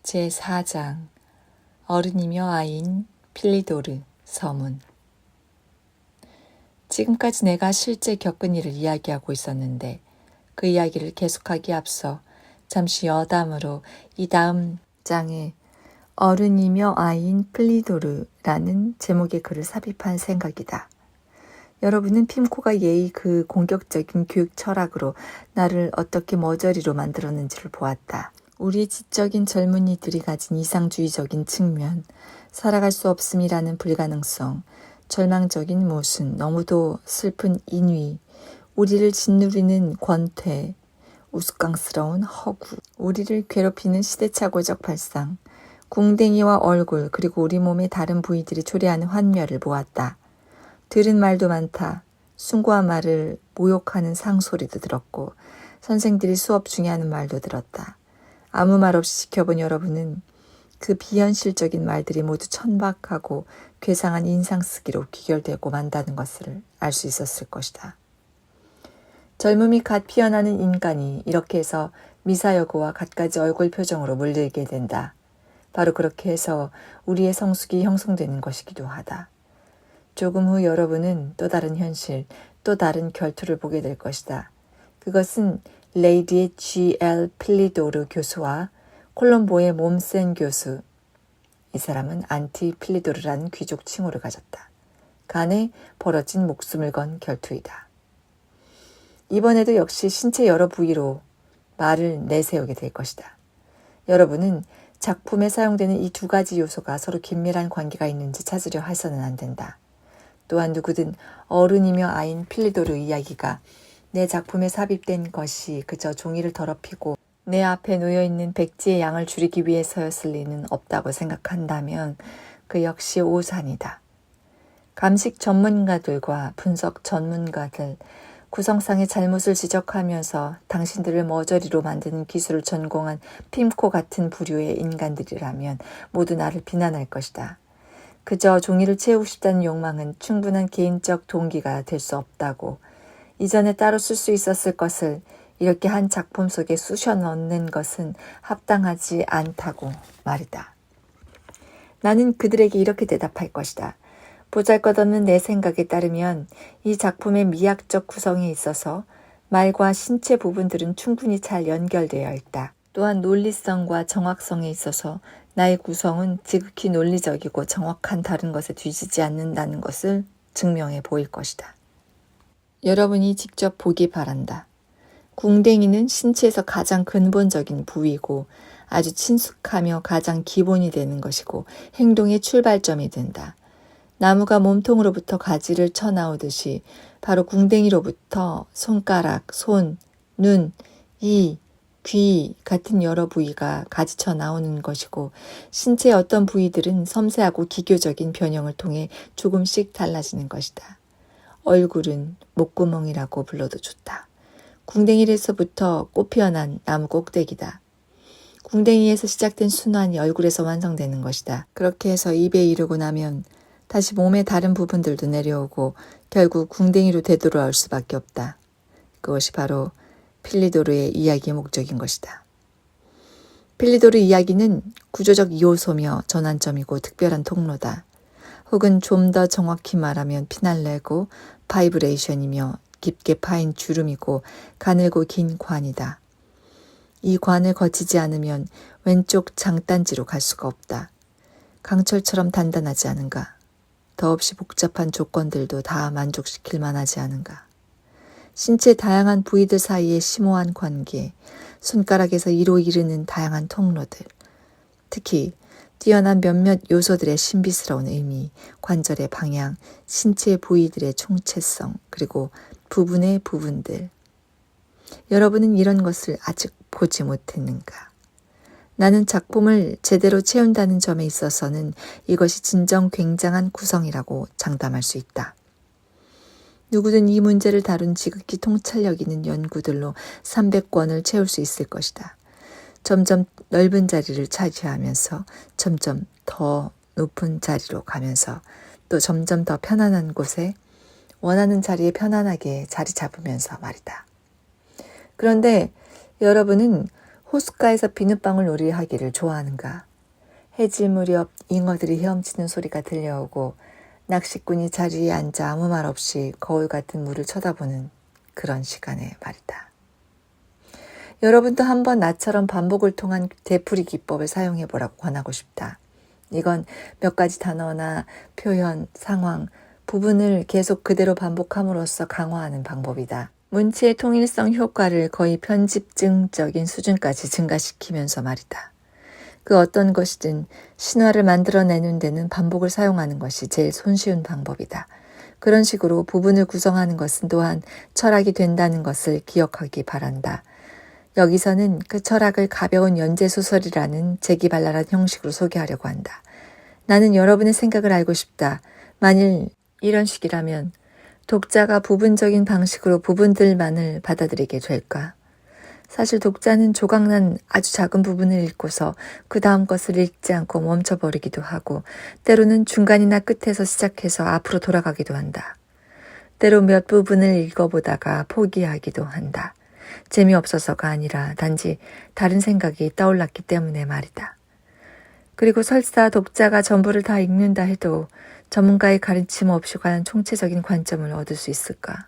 제4장 어른이며 아이인 필리도르 서문. 지금까지 내가 실제 겪은 일을 이야기하고 있었는데 그 이야기를 계속하기에 앞서 잠시 여담으로 이 다음 장에 어른이며 아이인 필리도르라는 제목의 글을 삽입한 생각이다. 여러분은 핌코가 예의 그 공격적인 교육 철학으로 나를 어떻게 머저리로 만들었는지를 보았다. 우리 지적인 젊은이들이 가진 이상주의적인 측면, 살아갈 수 없음이라는 불가능성, 절망적인 모순, 너무도 슬픈 인위, 우리를 짓누르는 권태, 우스꽝스러운 허구, 우리를 괴롭히는 시대착오적 발상, 궁뎅이와 얼굴 그리고 우리 몸의 다른 부위들이 초래하는 환멸을 보았다. 들은 말도 많다. 숭고한 말을 모욕하는 상소리도 들었고 선생들이 수업 중에 하는 말도 들었다. 아무 말 없이 지켜본 여러분은 그 비현실적인 말들이 모두 천박하고 괴상한 인상쓰기로 귀결되고 만다는 것을 알 수 있었을 것이다. 젊음이 갓 피어나는 인간이 이렇게 해서 미사여구와 갖가지 얼굴 표정으로 물들게 된다. 바로 그렇게 해서 우리의 성숙이 형성되는 것이기도 하다. 조금 후 여러분은 또 다른 현실, 또 다른 결투를 보게 될 것이다. 그것은 레이디의 G.L. 필리도르 교수와 콜롬보의 몸센 교수, 이 사람은 안티 필리도르라는 귀족 칭호를 가졌다. 간에 벌어진 목숨을 건 결투이다. 이번에도 역시 신체 여러 부위로 말을 내세우게 될 것이다. 여러분은 작품에 사용되는 이 두 가지 요소가 서로 긴밀한 관계가 있는지 찾으려 해서는 안 된다. 또한 누구든 어른이며 아인 필리도르 이야기가 내 작품에 삽입된 것이 그저 종이를 더럽히고 내 앞에 놓여있는 백지의 양을 줄이기 위해서였을 리는 없다고 생각한다면 그 역시 오산이다. 감식 전문가들과 분석 전문가들, 구성상의 잘못을 지적하면서 당신들을 머저리로 만드는 기술을 전공한 핌코 같은 부류의 인간들이라면 모두 나를 비난할 것이다. 그저 종이를 채우고 싶다는 욕망은 충분한 개인적 동기가 될 수 없다고, 이전에 따로 쓸 수 있었을 것을 이렇게 한 작품 속에 쑤셔 넣는 것은 합당하지 않다고 말이다. 나는 그들에게 이렇게 대답할 것이다. 보잘것없는 내 생각에 따르면 이 작품의 미학적 구성에 있어서 말과 신체 부분들은 충분히 잘 연결되어 있다. 또한 논리성과 정확성에 있어서 나의 구성은 지극히 논리적이고 정확한 다른 것에 뒤지지 않는다는 것을 증명해 보일 것이다. 여러분이 직접 보기 바란다. 궁뎅이는 신체에서 가장 근본적인 부위고 아주 친숙하며 가장 기본이 되는 것이고 행동의 출발점이 된다. 나무가 몸통으로부터 가지를 쳐나오듯이 바로 궁뎅이로부터 손가락, 손, 눈, 이, 귀 같은 여러 부위가 가지쳐 나오는 것이고 신체의 어떤 부위들은 섬세하고 기교적인 변형을 통해 조금씩 달라지는 것이다. 얼굴은 목구멍이라고 불러도 좋다. 궁뎅이에서부터 꽃피어난 나무 꼭대기다. 궁뎅이에서 시작된 순환이 얼굴에서 완성되는 것이다. 그렇게 해서 입에 이르고 나면 다시 몸의 다른 부분들도 내려오고 결국 궁뎅이로 되돌아올 수밖에 없다. 그것이 바로 필리도르의 이야기의 목적인 것이다. 필리도르 이야기는 구조적 요소며 전환점이고 특별한 통로다. 혹은 좀 더 정확히 말하면 피날레고 바이브레이션이며 깊게 파인 주름이고 가늘고 긴 관이다. 이 관을 거치지 않으면 왼쪽 장단지로 갈 수가 없다. 강철처럼 단단하지 않은가? 더없이 복잡한 조건들도 다 만족시킬 만하지 않은가? 신체 다양한 부위들 사이의 심오한 관계, 손가락에서 이로 이르는 다양한 통로들, 특히 뛰어난 몇몇 요소들의 신비스러운 의미, 관절의 방향, 신체 부위들의 총체성, 그리고 부분의 부분들. 여러분은 이런 것을 아직 보지 못했는가? 나는 작품을 제대로 채운다는 점에 있어서는 이것이 진정 굉장한 구성이라고 장담할 수 있다. 누구든 이 문제를 다룬 지극히 통찰력 있는 연구들로 300권을 채울 수 있을 것이다. 점점 넓은 자리를 차지하면서 점점 더 높은 자리로 가면서 또 점점 더 편안한 곳에 원하는 자리에 편안하게 자리 잡으면서 말이다. 그런데 여러분은 호숫가에서 비눗방울 놀이를 하기를 좋아하는가. 해질 무렵 잉어들이 헤엄치는 소리가 들려오고 낚시꾼이 자리에 앉아 아무 말 없이 거울 같은 물을 쳐다보는 그런 시간에 말이다. 여러분도 한번 나처럼 반복을 통한 되풀이 기법을 사용해보라고 권하고 싶다. 이건 몇 가지 단어나 표현, 상황, 부분을 계속 그대로 반복함으로써 강화하는 방법이다. 문체의 통일성 효과를 거의 편집증적인 수준까지 증가시키면서 말이다. 그 어떤 것이든 신화를 만들어내는 데는 반복을 사용하는 것이 제일 손쉬운 방법이다. 그런 식으로 부분을 구성하는 것은 또한 철학이 된다는 것을 기억하기 바란다. 여기서는 그 철학을 가벼운 연재소설이라는 재기발랄한 형식으로 소개하려고 한다. 나는 여러분의 생각을 알고 싶다. 만일 이런 식이라면 독자가 부분적인 방식으로 부분들만을 받아들이게 될까? 사실 독자는 조각난 아주 작은 부분을 읽고서 그 다음 것을 읽지 않고 멈춰버리기도 하고 때로는 중간이나 끝에서 시작해서 앞으로 돌아가기도 한다. 때로 몇 부분을 읽어보다가 포기하기도 한다. 재미없어서가 아니라 단지 다른 생각이 떠올랐기 때문에 말이다. 그리고 설사 독자가 전부를 다 읽는다 해도 전문가의 가르침 없이 과연 총체적인 관점을 얻을 수 있을까?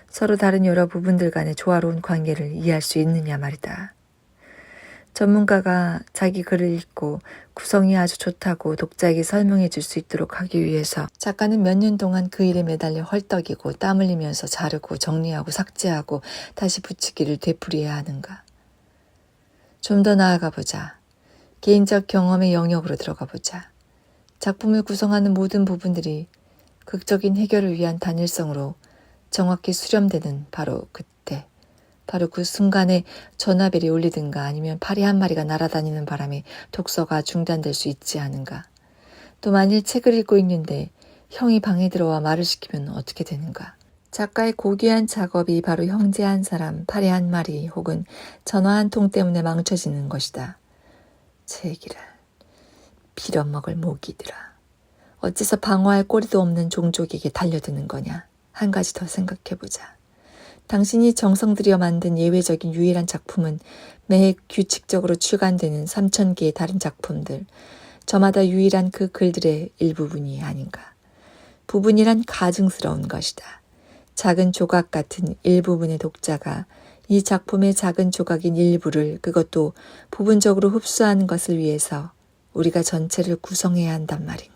서로 다른 여러 부분들 간의 조화로운 관계를 이해할 수 있느냐 말이다. 전문가가 자기 글을 읽고 구성이 아주 좋다고 독자에게 설명해 줄 수 있도록 하기 위해서 작가는 몇 년 동안 그 일에 매달려 헐떡이고 땀 흘리면서 자르고 정리하고 삭제하고 다시 붙이기를 되풀이해야 하는가? 좀 더 나아가 보자. 개인적 경험의 영역으로 들어가 보자. 작품을 구성하는 모든 부분들이 극적인 해결을 위한 단일성으로 정확히 수렴되는 바로 그때, 바로 그 순간에 전화벨이 울리든가 아니면 파리 한 마리가 날아다니는 바람에 독서가 중단될 수 있지 않은가. 또 만일 책을 읽고 있는데 형이 방에 들어와 말을 시키면 어떻게 되는가. 작가의 고귀한 작업이 바로 형제 한 사람, 파리 한 마리 혹은 전화 한 통 때문에 망쳐지는 것이다. 제기를 빌어먹을 모기들아. 어째서 방어할 꼬리도 없는 종족에게 달려드는 거냐. 한 가지 더 생각해보자. 당신이 정성 들여 만든 예외적인 유일한 작품은 매해 규칙적으로 출간되는 3,000개의 다른 작품들, 저마다 유일한 그 글들의 일부분이 아닌가. 부분이란 가증스러운 것이다. 작은 조각 같은 일부분의 독자가 이 작품의 작은 조각인 일부를 그것도 부분적으로 흡수하는 것을 위해서 우리가 전체를 구성해야 한단 말인가.